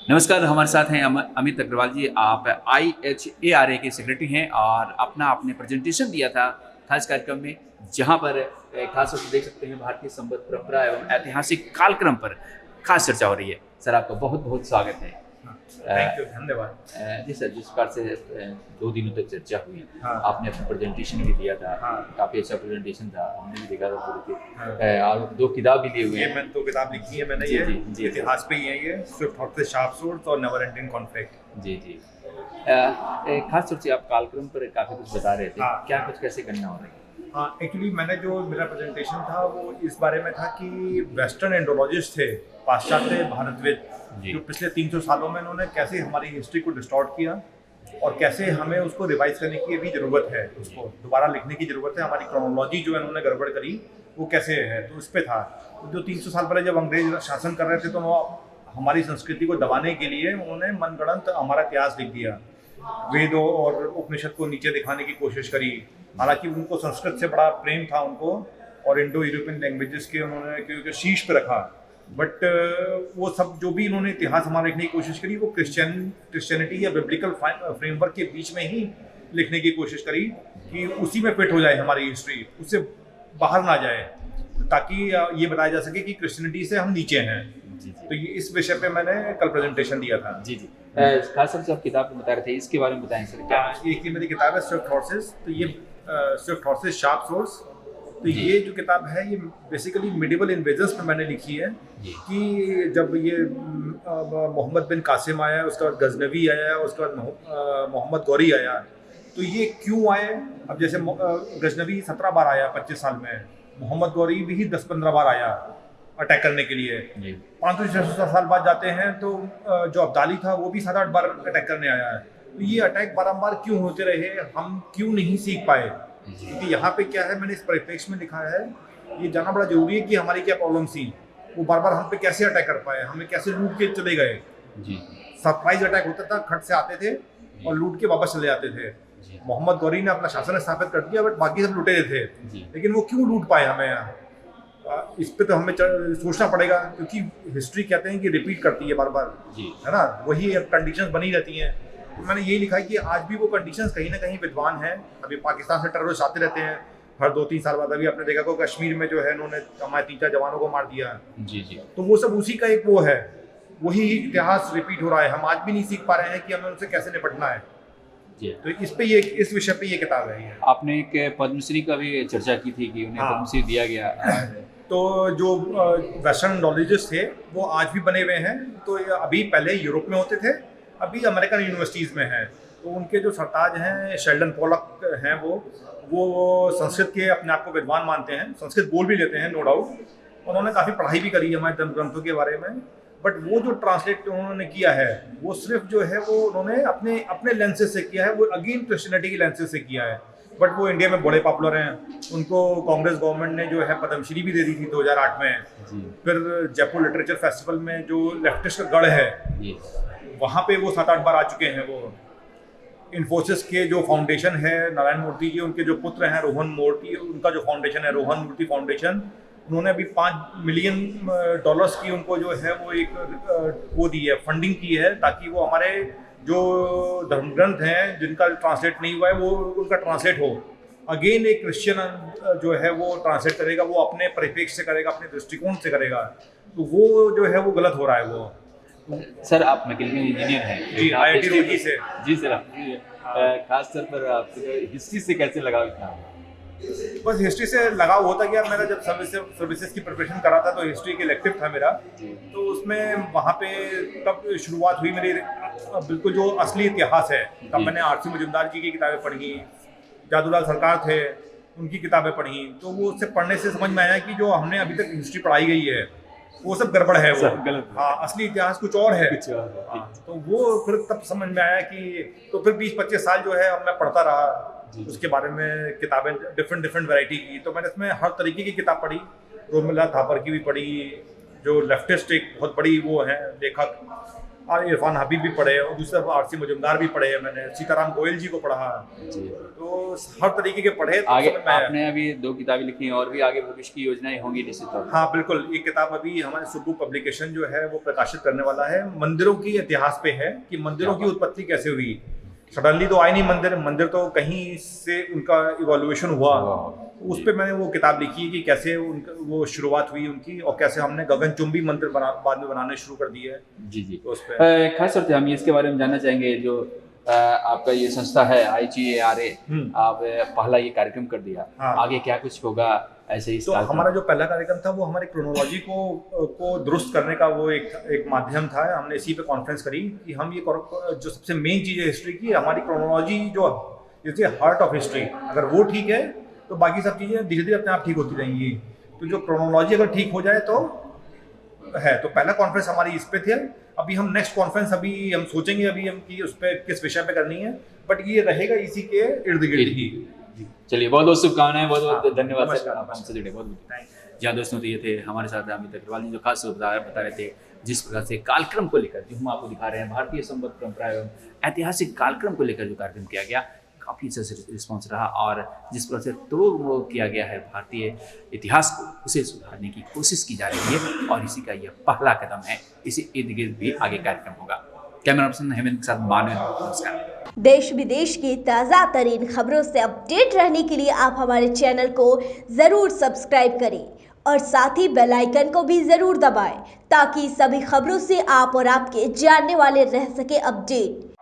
नमस्कार, हमारे साथ हैं अमित अग्रवाल जी। आप IHARA के सेक्रेटरी हैं और अपना आपने प्रेजेंटेशन दिया था खास कार्यक्रम में, जहां पर खास तौर से देख सकते हैं भारतीय संबंध परंपरा एवं ऐतिहासिक कालक्रम पर खास चर्चा हो रही है। सर, आपका बहुत बहुत स्वागत है। थैंक यू, धन्यवाद। जी सर, जिस प्रकार से 2 दिनों तक चर्चा हुई, हाँ। आपने अपना प्रेजेंटेशन भी दिया था। हाँ। काफ़ी अच्छा प्रेजेंटेशन था, हमने भी देखा था पूरी हाँ। के और 2 किताब भी लिए हुए ये हैं। मैंने 2 किताब लिखी है मैंने। जी, ये जी, जी। इतिहास पे ही है, ये स्विफ्ट हॉर्सेस शार्प सोर्ड्स और नेवर एंडिंग कॉन्फ्लिक्ट। जी जी। खास तौर से आप कालक्रम पर काफ़ी कुछ बता रहे थे। हाँ। क्या कुछ कैसे करना हो रहा है? हाँ, एक्चुअली मेरा प्रेजेंटेशन था वो इस बारे में था कि वेस्टर्न एंड्रोलॉजिस्ट थे, पाश्चात्य भारतविद, जी। जो पिछले 300 सालों में उन्होंने कैसे हमारी हिस्ट्री को डिस्टॉर्ट किया और कैसे हमें उसको रिवाइज करने की अभी ज़रूरत है, उसको दोबारा लिखने की ज़रूरत है। हमारी क्रोनोलॉजी जो है उन्होंने गड़बड़ करी, वो कैसे है, तो उस पर था। जो 300 साल पहले जब अंग्रेज शासन कर रहे थे तो वो हमारी संस्कृति को दबाने के लिए उन्होंने मनगढ़ंत हमारा इतिहास लिख दिया, वेदों और उपनिषद को नीचे दिखाने की कोशिश करी। हालांकि उनको संस्कृत से बड़ा प्रेम था उनको, और इंडो यूरोपियन लैंग्वेजेस के उन्होंने क्योंकि शीर्ष पे रखा। बट वो सब जो भी इन्होंने इतिहास हमारा लिखने की कोशिश करी, वो क्रिश्चियनिटी या बिब्लिकल फ्रेमवर्क के बीच में ही लिखने की कोशिश करी कि उसी में फिट हो जाए हमारी हिस्ट्री, उससे बाहर ना जाए, ताकि ये बताया जा सके कि क्रिश्चियनिटी से हम नीचे हैं। जी जी। तो ये इस विषय पे मैंने कल प्रेजेंटेशन दिया था। जी जी। खास तौर से आप किताब बता रहे थे, इसके बारे में बताएं सर। क्या एक ये मेरी किताब है स्विफ्ट हॉर्सेस। तो ये स्विफ्ट हॉर्सेस शार्प सोर्स। तो जी। ये जो किताब है ये बेसिकली मिडिवल इन्वेजन्स पे मैंने लिखी है जी। कि जब ये मोहम्मद बिन कासिम आया, उसके बाद गजनवी आया, उसके बाद मोहम्मद गौरी आया, तो ये क्यों आए। अब जैसे गजनवी 17 बार आया 25 साल में, मोहम्मद गौरी भी 10-15 बार आया अटैक करने के लिए। 500-600 साल बाद जाते हैं तो जो अब्दाली था वो भी 7-8 बार अटैक करने आया है। तो ये अटैक बारंबार क्यों होते रहे, हम क्यों नहीं सीख पाए। क्योंकि यहाँ पे क्या है, मैंने इस परिप्रेक्ष्य में लिखा है, ये जानना बड़ा जरूरी है कि हमारी क्या प्रॉब्लम थी, वो बार बार हम पे कैसे अटैक कर पाए, हमें कैसे लूट के चले गए। जी। सरप्राइज अटैक होता था, खट से आते थे और लूट के वापस चले जाते थे। मोहम्मद गौरी ने अपना शासन स्थापित कर दिया, बट बाकी सब लुटे थे। लेकिन वो क्यों लूट पाए हमें यहाँ, इस पे तो हमें सोचना पड़ेगा, क्योंकि हिस्ट्री कहते हैं कि रिपीट करती है बार बार, है ना, वही कंडीशंस बनी रहती हैं। तो मैंने यही लिखा है कि आज भी वो कंडीशंस कहीं ना कहीं विद्वान हैं। अभी पाकिस्तान से टेररिस्ट आते रहते हैं हर 2-3 साल बाद। अभी आपने देखा को कश्मीर में जो है उन्होंने हमारे 3-4 जवानों को मार दिया। जी जी। तो वो सब उसी का एक वो है, वही इतिहास रिपीट हो रहा है। हम आज भी नहीं सीख पा रहे हैं कि हमें उनसे कैसे निपटना है। जी। तो इस विषय पे ये किताब है। ये आपने एक पद्मश्री का भी चर्चा की थी कि उन्हें हाँ। पद्मश्री दिया गया। तो जो वेस्टर्न नॉलेजेस थे वो आज भी बने हुए हैं। तो ये अभी पहले यूरोप में होते थे, अभी अमेरिकन यूनिवर्सिटीज़ में हैं। तो उनके जो सरताज हैं शेल्डन पोलक हैं, वो संस्कृत के अपने आप को विद्वान मानते हैं, संस्कृत बोल भी लेते हैं नो डाउट। उन्होंने काफ़ी पढ़ाई भी करी है हमारे धर्म ग्रंथों के बारे में। बट वो जो ट्रांसलेट उन्होंने किया है वो सिर्फ जो है वो उन्होंने अपने लेंसेज से किया है, वो अगेन क्रिश्चियनिटी के लेंसेज से किया है। बट वो इंडिया में बड़े पॉपुलर हैं। उनको कांग्रेस गवर्नमेंट ने जो है पद्मश्री भी दे दी थी 2008 में। फिर जयपुर लिटरेचर फेस्टिवल में जो लेफ्टिस्ट का गढ़ है वहाँ पे वो 7-8 बार आ चुके हैं। वो इन्फोसिस के जो फाउंडेशन है नारायण मूर्ति जी, उनके जो पुत्र हैं रोहन मूर्ति, उनका जो फाउंडेशन है रोहन मूर्ति फाउंडेशन, उन्होंने अभी $5 मिलियन की उनको जो है वो एक वो दी है, फंडिंग की है, ताकि वो हमारे जो धर्मग्रंथ हैं जिनका ट्रांसलेट नहीं हुआ है वो उनका ट्रांसलेट हो। अगेन एक क्रिश्चियन जो है वो ट्रांसलेट करेगा, वो अपने परिप्रेक्ष्य से करेगा, अपने दृष्टिकोण से करेगा। तो वो जो है वो गलत हो रहा है। वो सर, आप मैकेनिकल इंजीनियर हैं जी, IIT रुड़की से। जी सर, खास तौर पर आप हिस्ट्री से कैसे लगाव इतना? बस हिस्ट्री से लगाव होता गया। मेरा जब सर्विसेज की प्रिपरेशन करा था तो हिस्ट्री के इलेक्टिव था मेरा। तो उसमें वहाँ पे तब शुरुआत हुई मेरी, बिल्कुल जो असली इतिहास है। तब मैंने RC मजुमदार जी की किताबें पढ़ी, जादूलाल सरकार थे उनकी किताबें पढ़ी। तो वो उससे पढ़ने से समझ में आया कि जो हमने अभी तक हिस्ट्री पढ़ाई गई है वो सब गड़बड़ है, वो गलत। हाँ, असली इतिहास कुछ और है। तो वो फिर तब समझ में आया कि तो फिर 20-25 साल जो है अब मैं पढ़ता रहा उसके बारे में, किताबें डिफरेंट वैरायटी की। तो मैंने इसमें हर तरीके की किताब पढ़ी, रोमिला थापर की भी पढ़ी, जो लेफ्टिस्ट एक बहुत बड़ी वो है लेखक, और इरफान हबीब भी पढ़े और दूसरी तरफ आरसी मुजुमदार भी पढ़े, मैंने सीताराम गोयल जी को पढ़ा, जी। तो हर तरीके के पढ़े। तो आगे समझ में आया। आपने अभी 2 किताबें लिखी हैं और भी आगे भविष्य की योजनाएं होंगी निश्चित तौर पर। हाँ बिल्कुल, एक किताब अभी हमारे सुब्बू पब्लिकेशन जो है वो प्रकाशित करने वाला है, मंदिरों की इतिहास पे है कि मंदिरों की उत्पत्ति कैसे हुई। सडनली तो आए नहीं मंदिर, मंदिर तो कहीं से उनका इवोल्यूशन हुआ। उस पे मैंने वो किताब लिखी है कि कैसे उनका वो शुरुआत हुई उनकी और कैसे हमने गगनचुंबी मंदिर बाद में बनाने शुरू कर दिए। जी जी। तो उस पे खास तौर से हम इसके बारे में जानना चाहेंगे, जो आपका ये संस्था है IGARA, आप पहला ये कार्यक्रम कर दिया, हाँ। आगे क्या कुछ होगा ऐसे इस तो कार्यक्रम? हमारा जो पहला कार्यक्रम था वो हमारी क्रोनोलॉजी को दुरुस्त करने का वो एक माध्यम था। हमने इसी पे कॉन्फ्रेंस करी कि हम ये जो सबसे मेन चीज़ है हिस्ट्री की, हमारी क्रोनोलॉजी जो जैसे हार्ट ऑफ हिस्ट्री, अगर वो ठीक है तो बाकी सब चीज़ें धीरे धीरे अपने आप ठीक होती रहेंगी। तो जो क्रोनोलॉजी अगर ठीक हो जाए तो है। तो पहला कॉन्फ्रेंस हमारी इस पे थे। अभी हम नेक्स्ट कॉन्फ्रेंस अभी हम सोचेंगे अभी हम कि उस पर किस विषय पे करनी है, बट ये रहेगा इसी के इर्द गिर्द ही। चलिए, बहुत बहुत शुभकामनाएं, बहुत बहुत धन्यवाद सर, नमस्कार, आप हमसे जुड़े, बहुत बहुत। Thank you. जी हाँ दोस्तों, तो ये थे हमारे साथ अमित अग्रवाल जी, जो खास बता रहे थे जिस प्रकार से कार्यक्रम को लेकर, जो हम आपको दिखा रहे हैं, भारतीय संबद्ध परंपरा एवं ऐतिहासिक कार्यक्रम को लेकर जो कार्यक्रम किया गया, काफ़ी अच्छा रिस्पॉन्स रहा। और जिस प्रकार से तोड़ मोड़ किया गया है भारतीय इतिहास को, उसे सुधारने की कोशिश की जा रही है और इसी का यह पहला कदम है। इसी इर्द गिर्द भी आगे कार्यक्रम होगा। कैमरा पर्सन हेमंत के साथ मानव, नमस्कार। देश विदेश की ताज़ा तरीन खबरों से अपडेट रहने के लिए आप हमारे चैनल को ज़रूर सब्सक्राइब करें और साथ ही बेल आइकन को भी ज़रूर दबाएं ताकि सभी खबरों से आप और आपके जानने वाले रह सके अपडेट।